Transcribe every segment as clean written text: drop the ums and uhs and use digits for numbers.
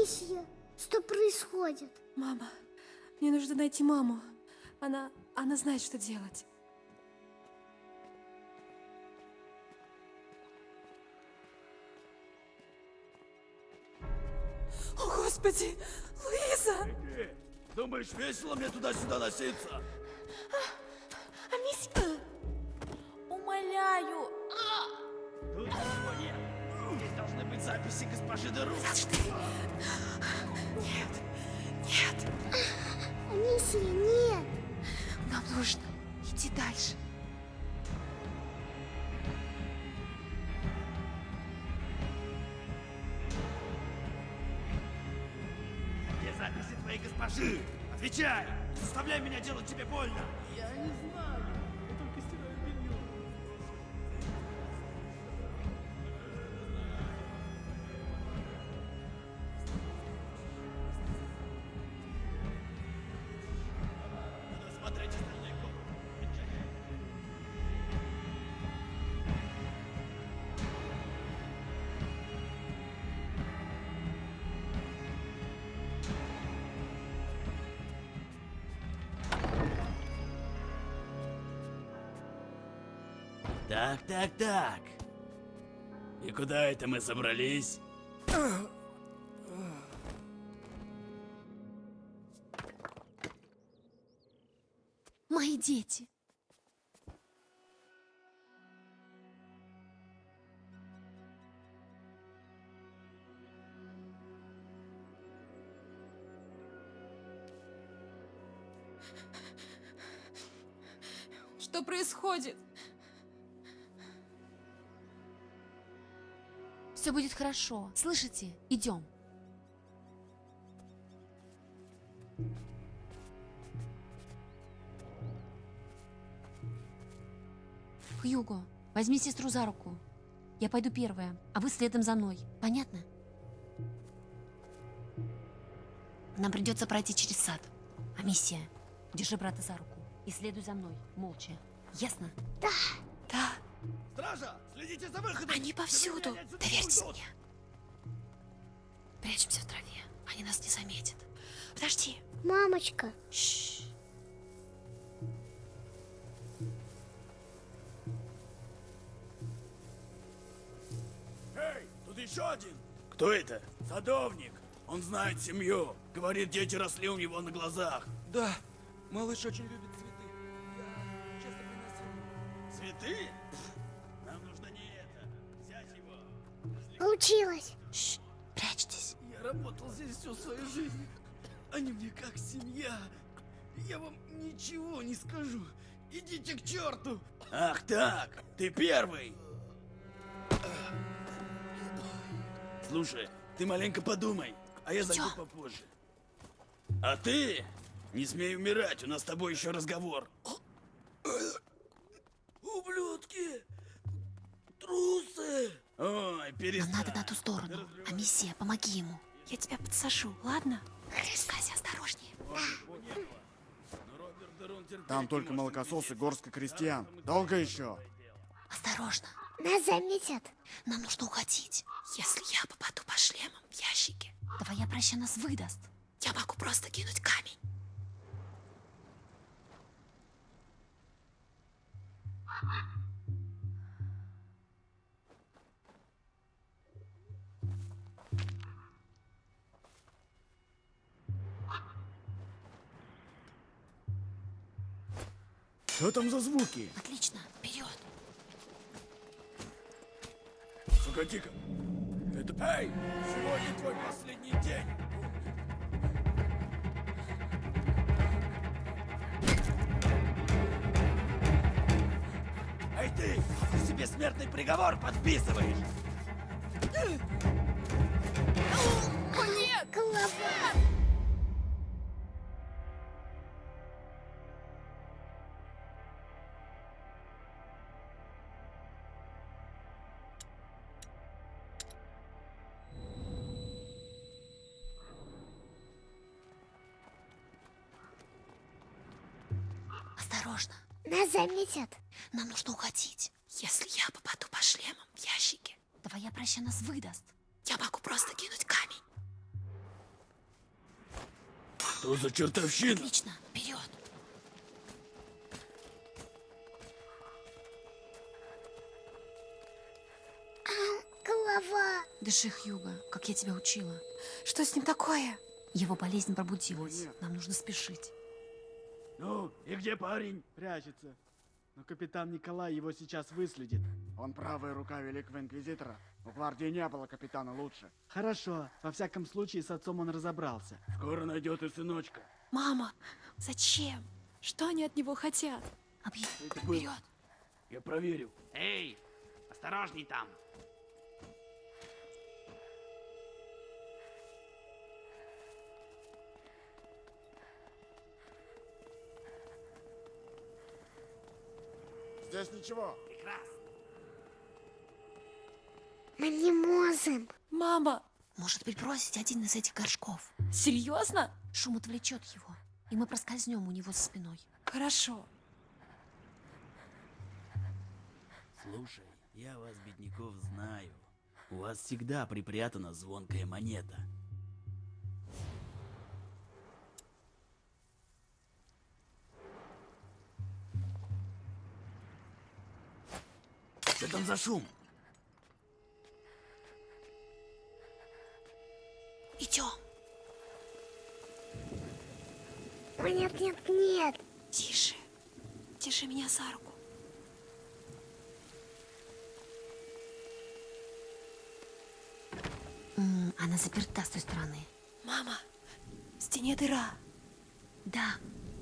Амисия, что происходит? Мама, мне нужно найти маму. Она знает, что делать. О, Господи! Луиза! Думаешь, весело мне туда-сюда носиться? Амисия! Умоляю! Тут ничего нет. Здесь должны быть записи госпожи Деру. Нет! Нет! Амисия, нет! Нам нужно идти дальше. Где записи твоей госпожи? Отвечай! Не заставляй меня делать тебе больно! Я не знаю. Я только стираю белье. Надо смотреть остальные комнаты. Так. И куда это мы собрались? Мои дети. Что происходит? Все будет хорошо. Слышите? Идем. Хьюго, возьми сестру за руку. Я пойду первая, а вы следом за мной. Понятно? Нам придется пройти через сад. Амисия, держи брата за руку и следуй за мной, молча. Ясно? Да. Да. Стража, следите за выходом! Они повсюду. Забегайте отсюда, Доверьтесь уйдут. мне. Прячемся в траве. Они нас не заметят. Подожди. Мамочка, Шш. Эй, тут еще один! Кто это? Садовник. Он знает семью. Говорит, дети росли у него на глазах. Да, малыш очень любит цветы. Я часто приносил. Цветы? Пф, нам нужно не это. Взять его. получилось. Шш. Прячьтесь. Я работал здесь всю свою жизнь. Они мне как семья. Я вам ничего не скажу. Идите к черту. Ах так, ты первый. Слушай, ты маленько подумай, а я зайду попозже. А ты не смей умирать, у нас с тобой еще разговор. Ублюдки! Трусы! Ой, Нам перестань. надо на ту сторону. Амисия, помоги ему. Я тебя подсажу, ладно? Кася, осторожнее. Там только молокососы, горстка крестьян. Долго еще? Осторожно. Нас заметят. Нам нужно уходить. Если я попаду по шлемам в ящике, твоя праща нас выдаст. Я могу просто кинуть камень. Что там за звуки? Отлично, вперед. Погоди-ка. Это... Эй, сегодня твой последний день. Эй ты себе смертный приговор подписываешь. Голова. Осторожно. Нас заметят. Нам нужно уходить. Если я попаду по шлемам в ящике, твоя праща нас выдаст. Я могу просто кинуть камень. Что за чертовщина? Отлично, вперед! Голова. Дыши, Хьюго, как я тебя учила. Что с ним такое? Его болезнь пробудилась. Его нет. Нам нужно спешить. Ну, и где парень? Прячется. Но капитан Николай его сейчас выследит. Он правая рука великого инквизитора. У гвардии не было капитана лучше. Хорошо, во всяком случае с отцом он разобрался. Скоро найдет и сыночка. Мама, зачем? Что они от него хотят? Объясни. Это было. Вперед! Я проверил. Эй, осторожней там. Здесь ничего. Прекрасно. Мы не можем. Мама, Может быть, бросить один из этих горшков? серьезно? Шум отвлечет его, и мы проскользнем у него за спиной. Хорошо. Слушай, я вас, бедняков, знаю. У вас всегда припрятана звонкая монета. Что там за шум? Идем. О, нет, нет, нет. Тише. Держи меня за руку. Она заперта с той стороны. Мама, в стене дыра. Да,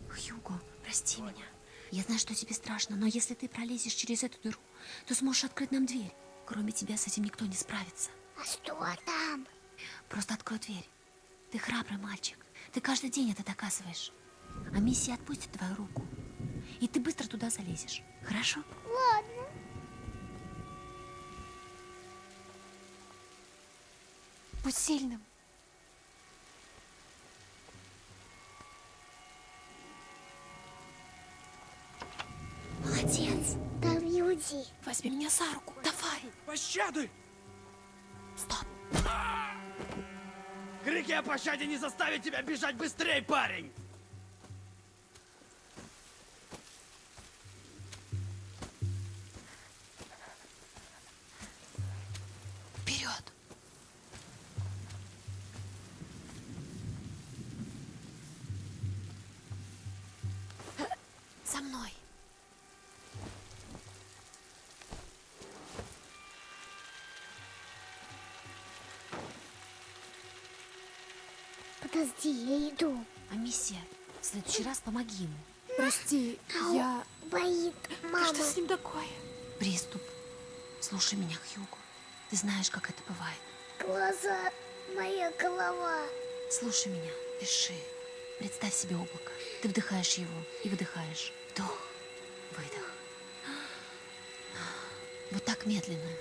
Хьюго, прости меня. Я знаю, что тебе страшно, но если ты пролезешь через эту дыру, то сможешь открыть нам дверь. Кроме тебя с этим никто не справится. А что там? Просто открой дверь. Ты храбрый мальчик. Ты каждый день это доказываешь. А миссия отпустит твою руку. И ты быстро туда залезешь. Хорошо? Ладно. Будь сильным. Молодец. Там Юди. Возьми меня за руку. Давай. Пощады! Стоп. Крики о пощаде не заставят тебя бежать быстрее, парень! Вперед. За мной. Подожди, я иду. А миссия, в следующий раз помоги ему. Прости, я... Боит Да мама. что с ним такое? Приступ. Слушай меня, Хьюго. Ты знаешь, как это бывает. Глаза, моя голова. Слушай меня, дыши. Представь себе облако. Ты вдыхаешь его и выдыхаешь. Вдох, выдох. Вот так медленно.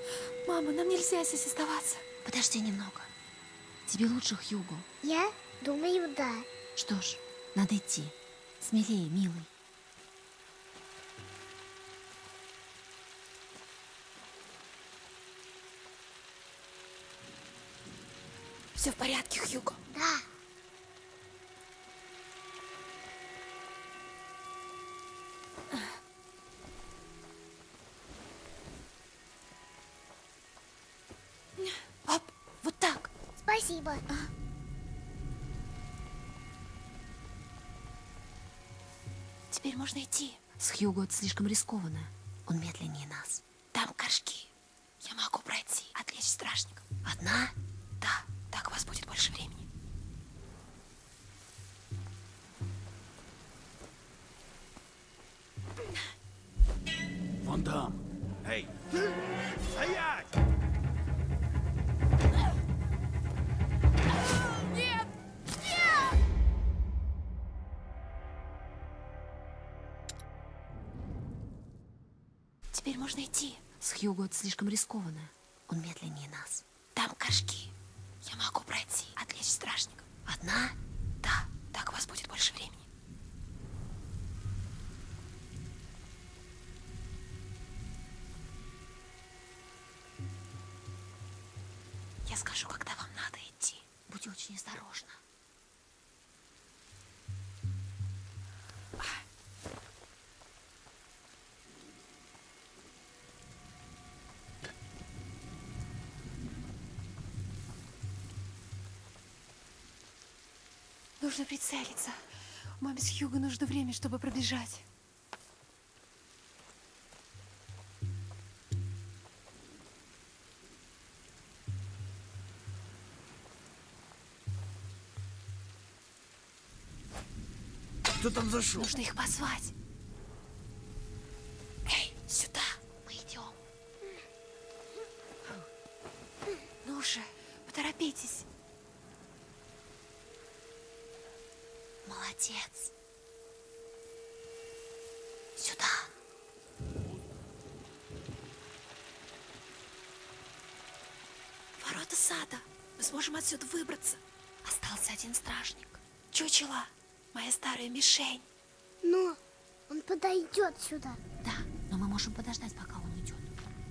Мама, нам нельзя здесь оставаться. Подожди немного. Тебе лучше, Хьюго. Я думаю, да. Что ж, надо идти. Смелее, милый. Все в порядке, Хьюго. Да. Оп, вот так. Спасибо. Теперь можно идти. С Хьюго это слишком рискованно. Он медленнее нас. Там горшки. Я могу пройти, отвлечь стражников. Одна? Да, так у вас будет больше времени. Вон там. Эй, стоять! Теперь можно идти. С Хьюго это слишком рискованно. Он медленнее нас. Там горшки. Я могу пройти, отвлечь стражников. Одна? Да, так у вас будет больше времени. Я скажу, когда вам надо идти. Будь очень осторожна. Нужно прицелиться. Маме с Хьюго нужно время, чтобы пробежать. Кто там зашел? Нужно их позвать. Эй, сюда. Мы идем. Ну же, поторопитесь. Молодец. Сюда. Ворота сада. Мы сможем отсюда выбраться. Остался один стражник. Чучело. Моя старая мишень. Но он подойдет сюда. Да, но мы можем подождать, пока он уйдет.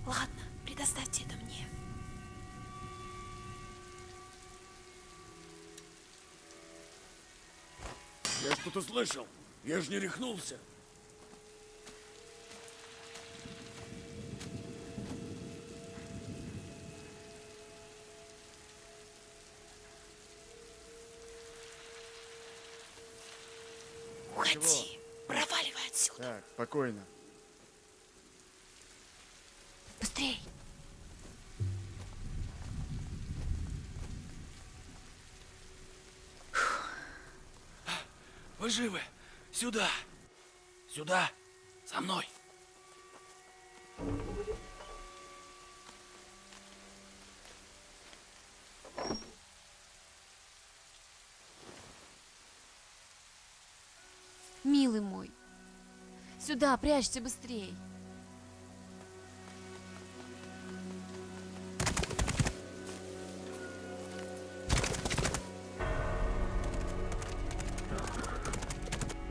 Ладно, предоставьте это мне. Я что-то слышал. Я же не рехнулся. Уходи. Проваливай отсюда. Так, спокойно. Быстрей. Вы живы? Сюда. Сюда. За мной. Милый мой. Сюда, прячься быстрей.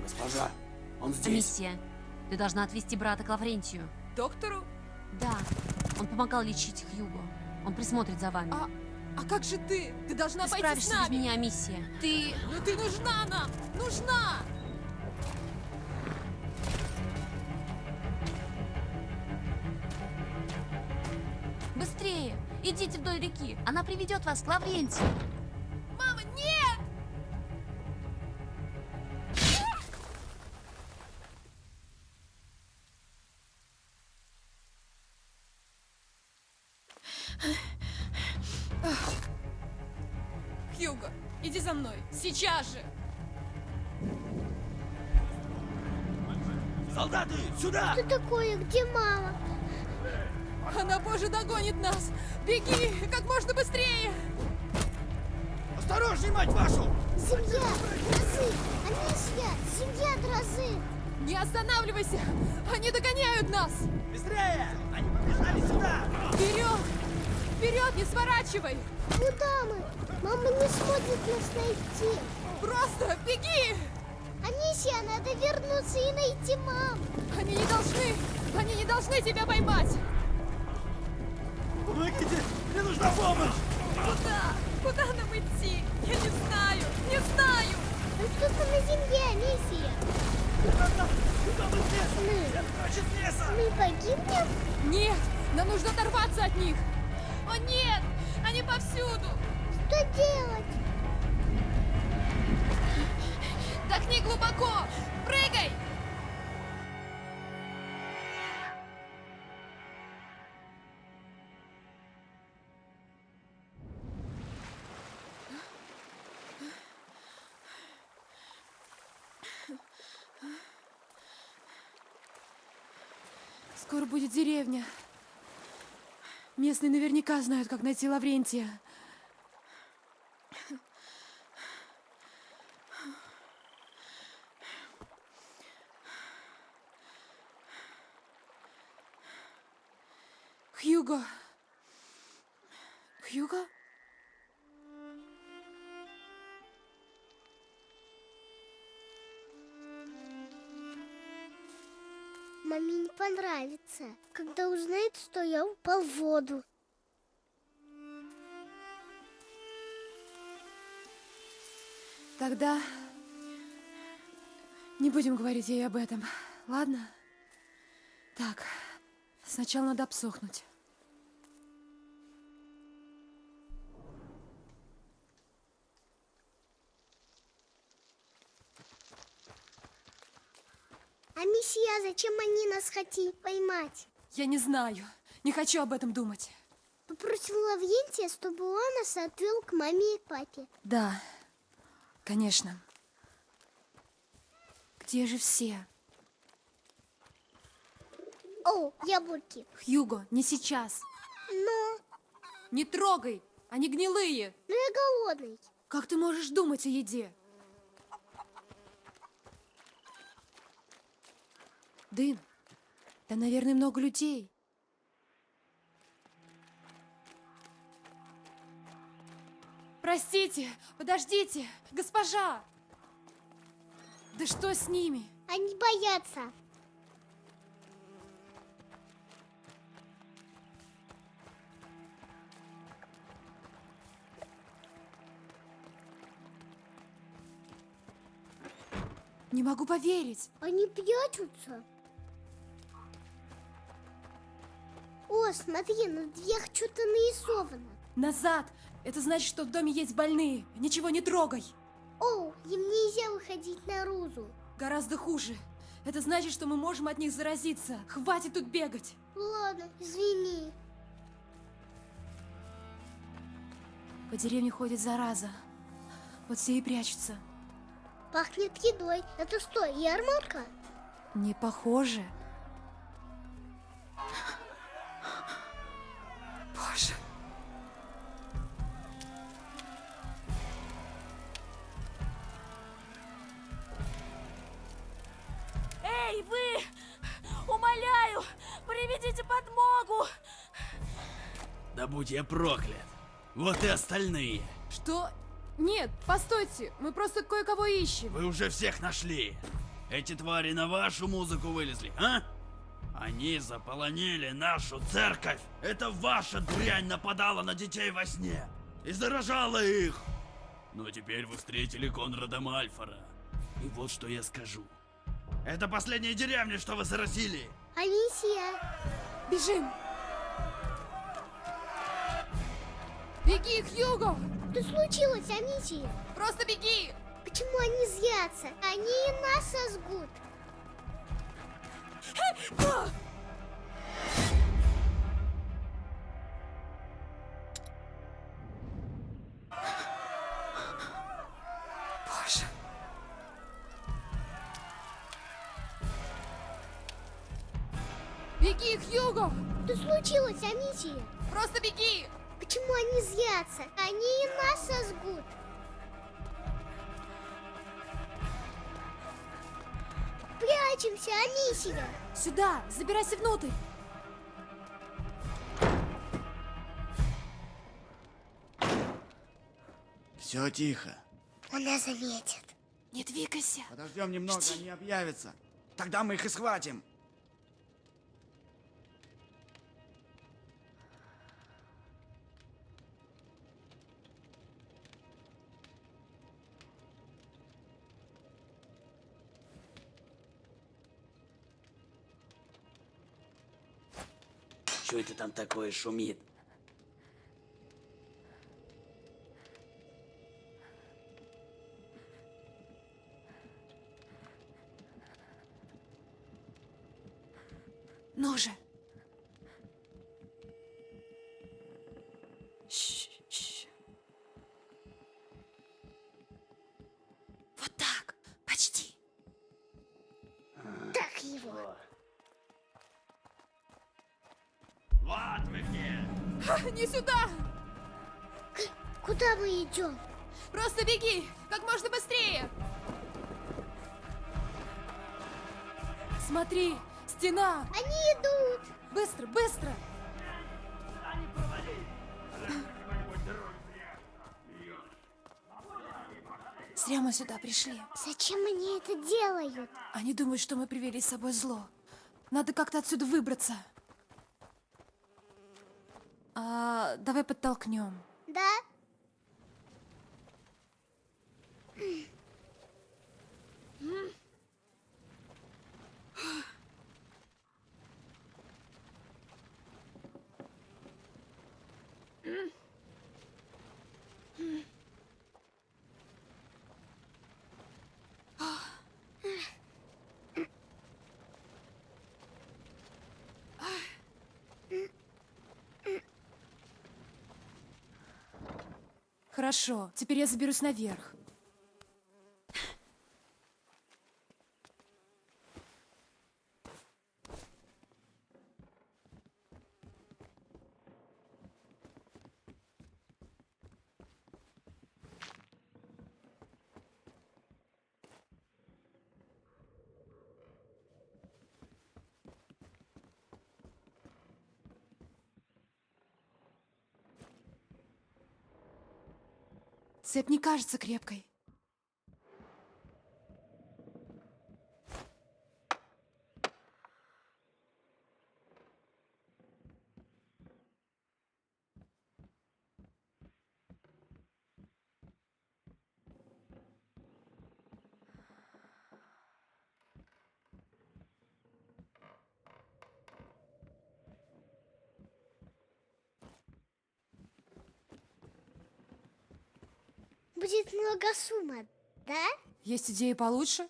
Госпожа, он здесь. Миссия. Ты должна отвезти брата к Лаврентию. Доктору? Да, он помогал лечить Хьюго. Он присмотрит за вами. А как же ты? Ты должна Ты пойти справишься с нами. без меня, миссия. Ты... Но ты нужна нам! Нужна! Быстрее! Идите вдоль реки. Она приведет вас к Лаврентию. Мама, нет! Хьюго, иди за мной. Сейчас же! Солдаты, сюда! Что такое? Где мама? Она позже догонит нас! Беги! Как можно быстрее! Осторожней, мать вашу! Земля, дрозы! Анисья, земля, дрозы! Не останавливайся! Они догоняют нас! Быстрее! Они побежали сюда! Вперед! Вперед, не сворачивай! Куда мы? Мама не сможет нас найти. Просто беги! Анисья, надо вернуться и найти маму. Они не должны тебя поймать! Помогите! Мне нужна помощь! Куда? Куда нам идти? Я не знаю! Не знаю! Мы что-то на земле, Анисья. Куда мы здесь? Я прочь из леса! Мы погибнем? Нет! Нам нужно оторваться от них! О нет! Они повсюду! Что делать? Вдохни глубоко! Прыгай! Скоро будет деревня. Местные наверняка знают, как найти Лаврентия. Хьюго. Хьюго? Маме не понравится, когда узнает, что я упал в воду. Тогда не будем говорить ей об этом, ладно? Так, сначала надо обсохнуть. А месье, зачем они нас хотели поймать? Я не знаю. Не хочу об этом думать. Попросил Лаврентия, чтобы он нас отвел к маме и папе. Да, конечно. Где же все? О, яблоки. Хьюго, не сейчас. Но Не трогай, они гнилые. я голодный. Как ты можешь думать о еде? Дын, там, наверное, много людей. Простите, подождите, госпожа! Да что с ними? Они боятся. Не могу поверить. Они прячутся. О, смотри, на дверях что-то нарисовано. Назад! Это значит, что в доме есть больные. Ничего не трогай. О, им нельзя выходить наружу. Гораздо хуже. Это значит, что мы можем от них заразиться. Хватит тут бегать. Ладно, извини. По деревне ходит зараза. Вот все и прячутся. Пахнет едой. Это что, ярмарка? Не похоже. Боже. Эй, вы! Умоляю, приведите подмогу! Да будь я проклят. Вот и остальные. Что? Нет, постойте. Мы просто кое-кого ищем. Вы уже всех нашли. Эти твари на вашу музыку вылезли, а? Они заполонили нашу церковь. Это ваша дрянь нападала на детей во сне и заражала их. Но теперь вы встретили Конрада Мальфора. И вот что я скажу. Это последняя деревня, что вы заразили. Алисия. Бежим. Беги, Хьюго! Что случилось, Анисия? Просто беги! Почему они злятся? Они и нас сожгут. Боже. Беги, Хьюго! Что случилось, Анисия? Просто беги! Почему они злятся? Они и нас сожгут. Прячемся, Анисия. Сюда! Забирайся внутрь! Все тихо. Он нас заметит. Не двигайся! Подождем немного, они объявятся. Тогда мы их и схватим. Что это там такое шумит? Ну же! Щ. Вот так! Почти! Так его. Вот вы где! Не сюда! Куда мы идем? Просто беги! Как можно быстрее! Смотри! Стена! Они идут. Быстро, быстро! Зря мы сюда пришли. Зачем они это делают? Они думают, что мы привели с собой зло. Надо как-то отсюда выбраться. Давай подтолкнем. Да? Хорошо, теперь я заберусь наверх. Цепь не кажется крепкой. Будет много сумма, да? Есть идеи получше?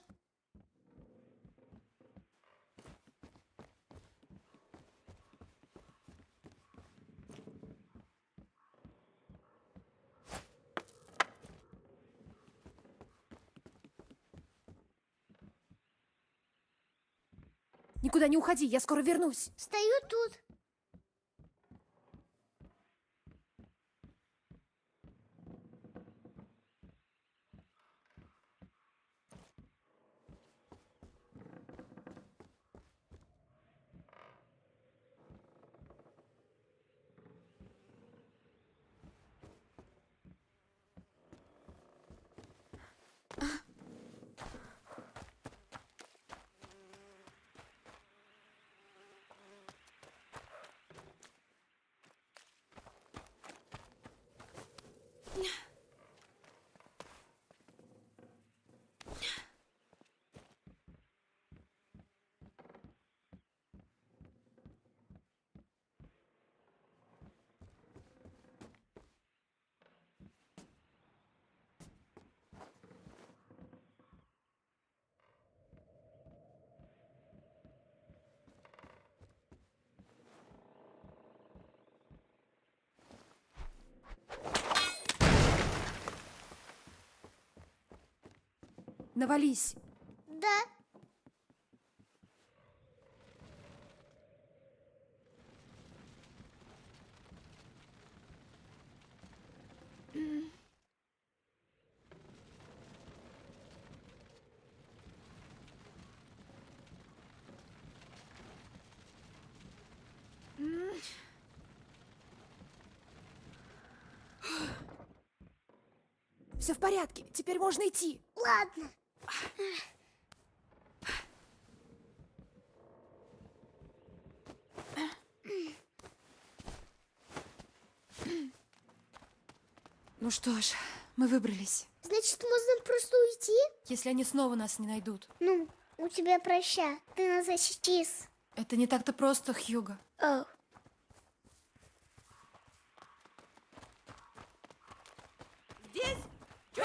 Никуда не уходи, я скоро вернусь. Стою тут. Навались. Да. Все в порядке, теперь можно идти. Ладно. Ну что ж, мы выбрались. Значит, можно просто уйти? Если они снова нас не найдут. Ну, у тебя проща. Ты нас исчез. Это не так-то просто, Хьюго. О.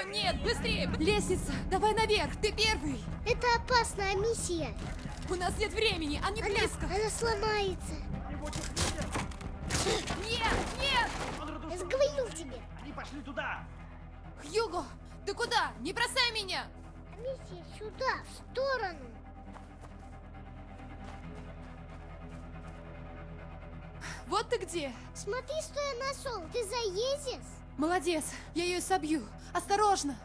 Нет, быстрее! Лестница! Давай наверх! Ты первый! Это опасная миссия. У нас нет времени, они близко! Она сломается. Нет! Нет! Я же говорил тебе. Они пошли туда! Хьюго! Ты куда? Не бросай меня! Миссия сюда, в сторону. Вот ты где! Смотри, что я нашел. Ты заедешь? Молодец! Я ее собью! Осторожно!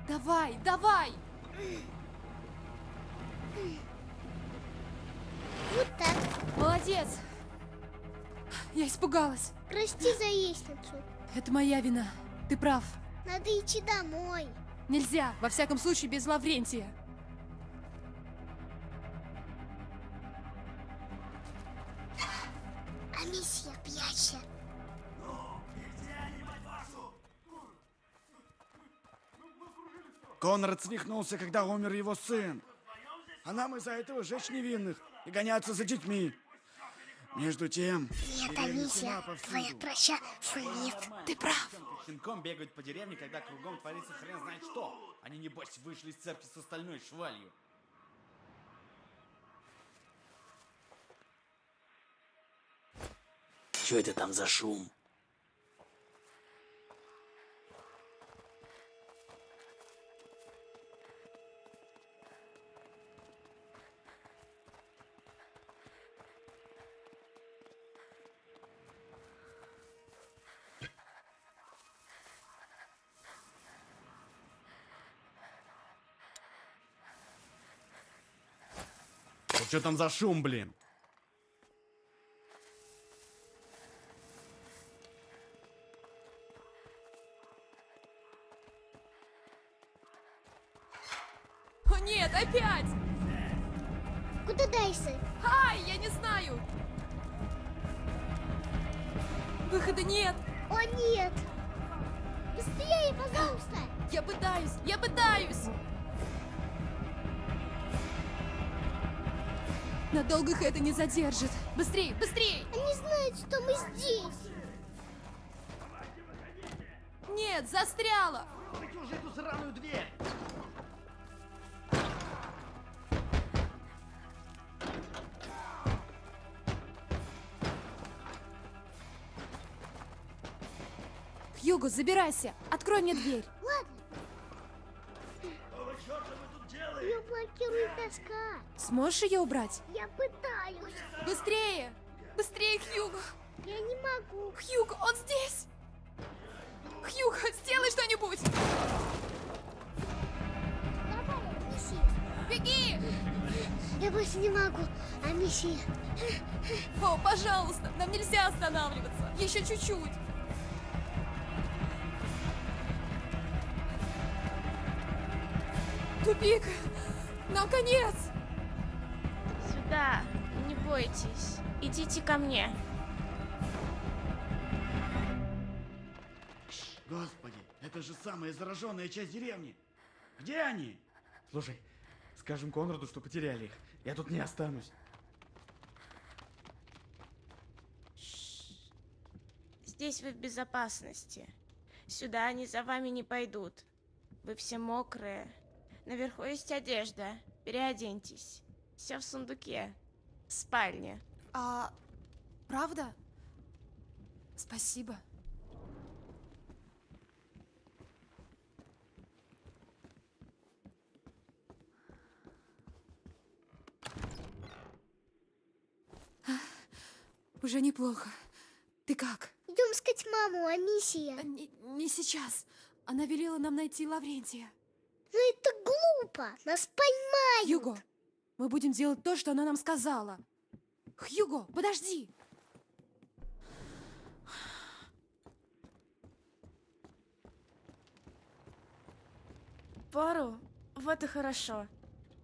Давай, давай! Вот так. Молодец! Я испугалась. Прости за лестницу. Это моя вина. Ты прав. Надо идти домой. Нельзя, во всяком случае, без Лаврентия. А миссия пьящая. Конрад свихнулся, когда умер его сын. А нам из-за этого жечь невинных и гоняться за детьми. Между тем... Нет, а миссия. Твоя проща шумит. Ты прав. Щенком бегают по деревне, когда кругом творится хрен знает что. Они, небось, вышли из церкви с остальной швалью. Что это там за шум? Что там за шум, блин? О нет, опять! Куда дальше? Ай, я не знаю! Выхода нет! О, нет! Быстрее, пожалуйста! Я пытаюсь, я пытаюсь! Надолго их это не задержит. Быстрей, быстрей! Они знают, что мы здесь! Нет, застряла! Уже эту сраную дверь! Хьюго, забирайся! Открой мне дверь! Ладно. Ее блокирует доска. Сможешь ее убрать? Я пытаюсь. Быстрее! Быстрее, Хьюго! Я не могу. Хьюго, он здесь! Хьюго, сделай что-нибудь! Давай, Мисси. Беги! Я больше не могу. А Мисси? О, пожалуйста, нам нельзя останавливаться. Еще чуть-чуть. Тупик! Нам конец! Сюда, не бойтесь. Идите ко мне. Господи, это же самая зараженная часть деревни. Где они? Слушай, скажем Конраду, что потеряли их. Я тут не останусь. Здесь вы в безопасности. Сюда они за вами не пойдут. Вы все мокрые. Наверху есть одежда. Переоденьтесь. Все в сундуке. В спальне. А, правда? Спасибо. Уже неплохо. Ты как? Идем искать маму, а Миссия? Не сейчас. Она велела нам найти Лаврентия. Ну это глупо. Нас поймают. Хьюго, мы будем делать то, что она нам сказала. Хьюго, подожди. Пору? Вот и хорошо.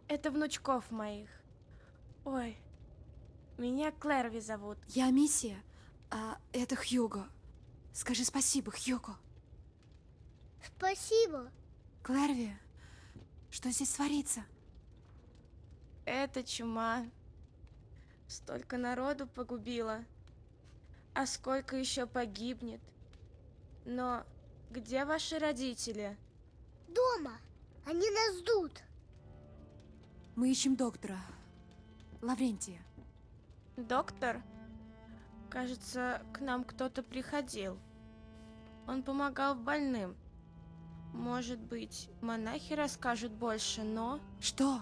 Это внучков моих. Ой, меня Клэрви зовут. Я Миссия, а это Хьюго. Скажи спасибо, Хьюго. Спасибо. Клэрви, что здесь творится? Это чума. Столько народу погубила. А сколько еще погибнет? Но где ваши родители? Дома. Они нас ждут. Мы ищем доктора. Лаврентия. Доктор? Кажется, к нам кто-то приходил. Он помогал больным. Может быть, монахи расскажут больше, но... Что?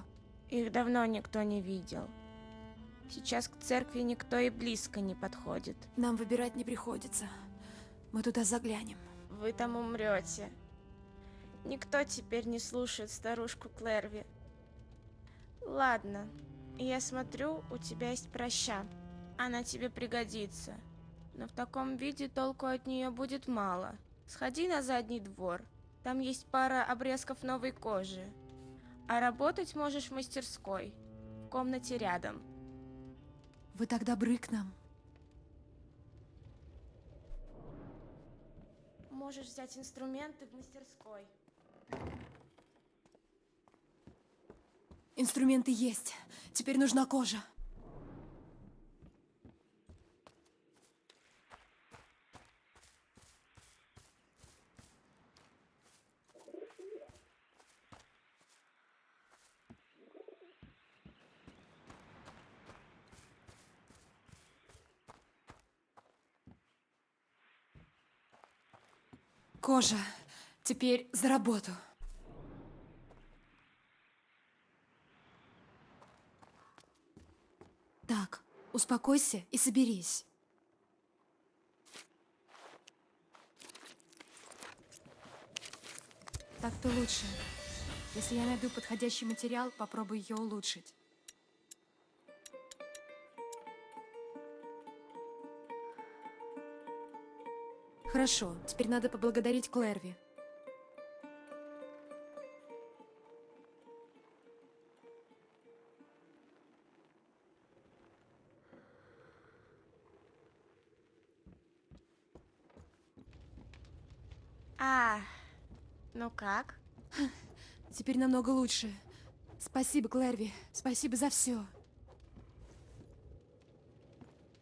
Их давно никто не видел. Сейчас к церкви никто и близко не подходит. Нам выбирать не приходится. Мы туда заглянем. Вы там умрете. Никто теперь не слушает старушку Клэрви. Ладно, я смотрю, у тебя есть проща. Она тебе пригодится. Но в таком виде толку от нее будет мало. Сходи на задний двор. Там есть пара обрезков новой кожи. А работать можешь в мастерской. В комнате рядом. Вы так добры к нам. Можешь взять инструменты в мастерской. Инструменты есть. Теперь нужна кожа. Кожа. Теперь за работу. Так, успокойся и соберись. Так-то лучше. Если я найду подходящий материал, попробую ее улучшить. Хорошо, теперь надо поблагодарить Клэрви. Ну как? Теперь намного лучше. Спасибо, Клэрви. Спасибо за все.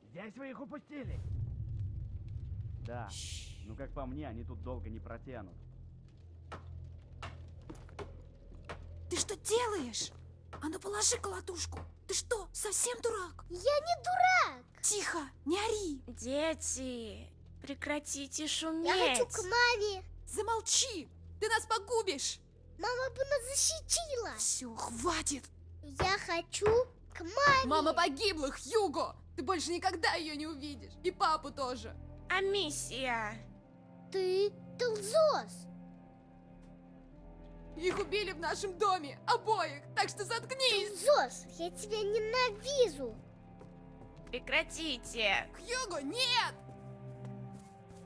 Здесь вы их упустили. Да. Ну, как по мне, они тут долго не протянут. Ты что делаешь? А ну положи колотушку. Ты что, совсем дурак? Я не дурак. Тихо, не ори. Дети, прекратите шуметь. Я хочу к маме. Замолчи. Ты нас погубишь. Мама бы нас защитила. Все, хватит. Я хочу к маме. Мама погибла, Хьюго. Ты больше никогда ее не увидишь. И папу тоже. Амисия. Ты Телзос. Их убили в нашем доме. Обоих. Так что заткнись. Телзос, я тебя ненавижу. Прекратите. Хьюго, нет.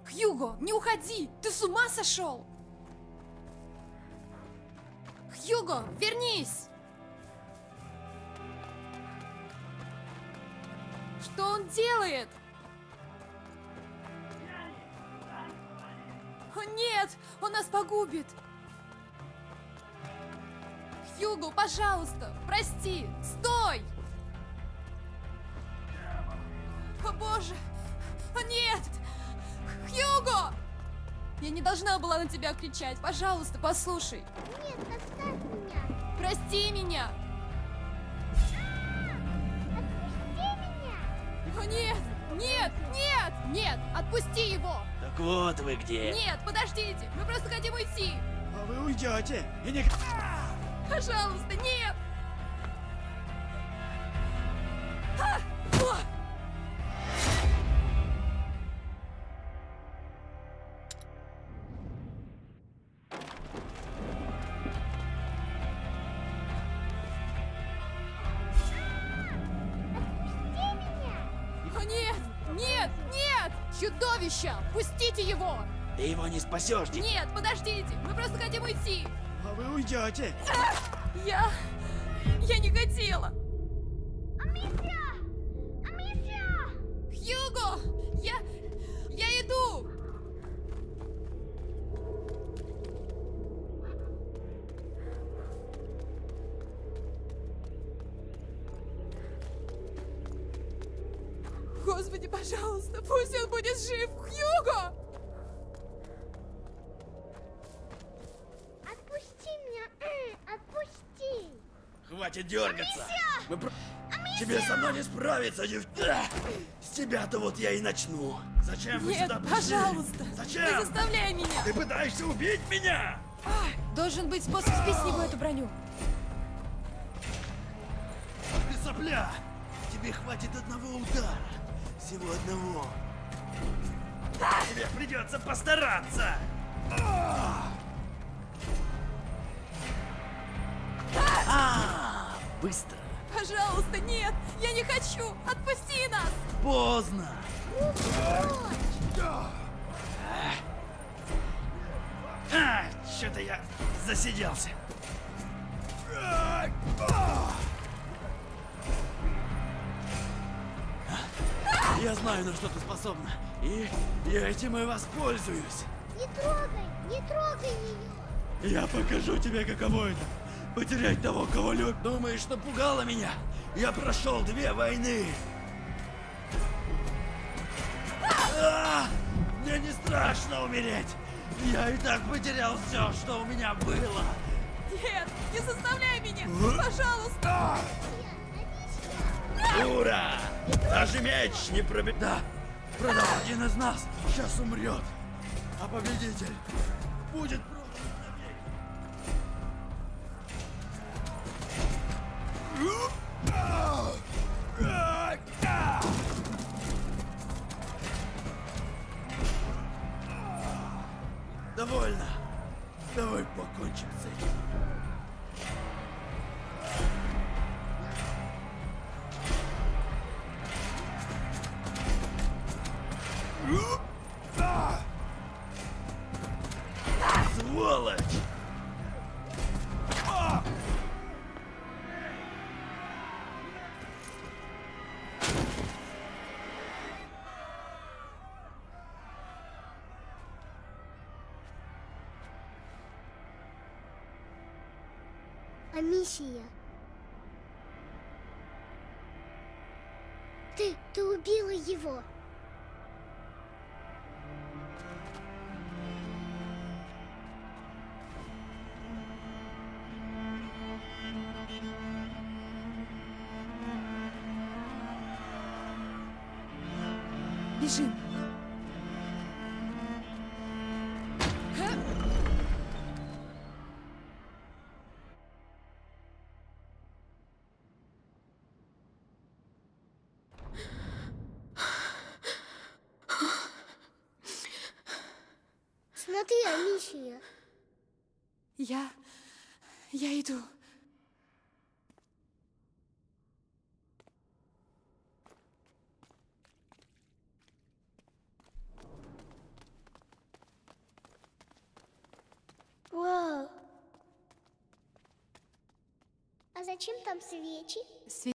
Хьюго, не уходи. Ты с ума сошел? Хьюго, вернись. Что он делает? О, нет! Он нас погубит! Хьюго, пожалуйста, прости! Стой! О, боже! О, нет! Хьюго! Я не должна была на тебя кричать. Пожалуйста, послушай. Нет, оставь меня. Прости меня! Отпусти меня. О, нет! Нет! Нет! Нет! Отпусти его! Так вот вы где. Нет, подождите! Мы просто хотим уйти! А вы уйдете и не... Пожалуйста, нет! А! О! О, нет! Нет! Нет! Чудовище! Пустите его! Ты его не спасешь, Нет, подождите! Мы просто хотим уйти! А вы уйдете. Я не хотела! Амисия! Амисия! Хьюго! Я иду! Господи, пожалуйста, пусть он будет жив! Хьюго! Отпусти меня! Отпусти! Хватит дергаться. Тебе со мной не справиться, С тебя-то вот я и начну. Зачем вы Нет, сюда пришли? пожалуйста! Не Зачем? заставляй меня! Ты пытаешься убить меня? Должен быть способ сбить с него эту броню. Ты сопля! Тебе хватит одного удара. Всего одного. Тебе придется постараться. Быстро. Пожалуйста, нет! Я не хочу! Отпусти нас! Поздно. Что-то я засиделся. Я знаю, на что ты способна. И я этим и воспользуюсь. Не трогай ее! Я покажу тебе, каково это. Потерять того, кого любишь. Думаешь, что пугало меня? Я прошел 2 войны. Мне не страшно умереть. Я и так потерял все, что у меня было. Нет, не заставляй меня! Пожалуйста! Дура! Даже меч не пробит. Да, продал один из нас. Сейчас умрет. А победитель будет проклят навеки. Довольно. Давай покончим с этим. Сволочь! Амисия. Ты убила его. Бежим. Смотри, Амисия. Я иду. Вау. А зачем там свечи?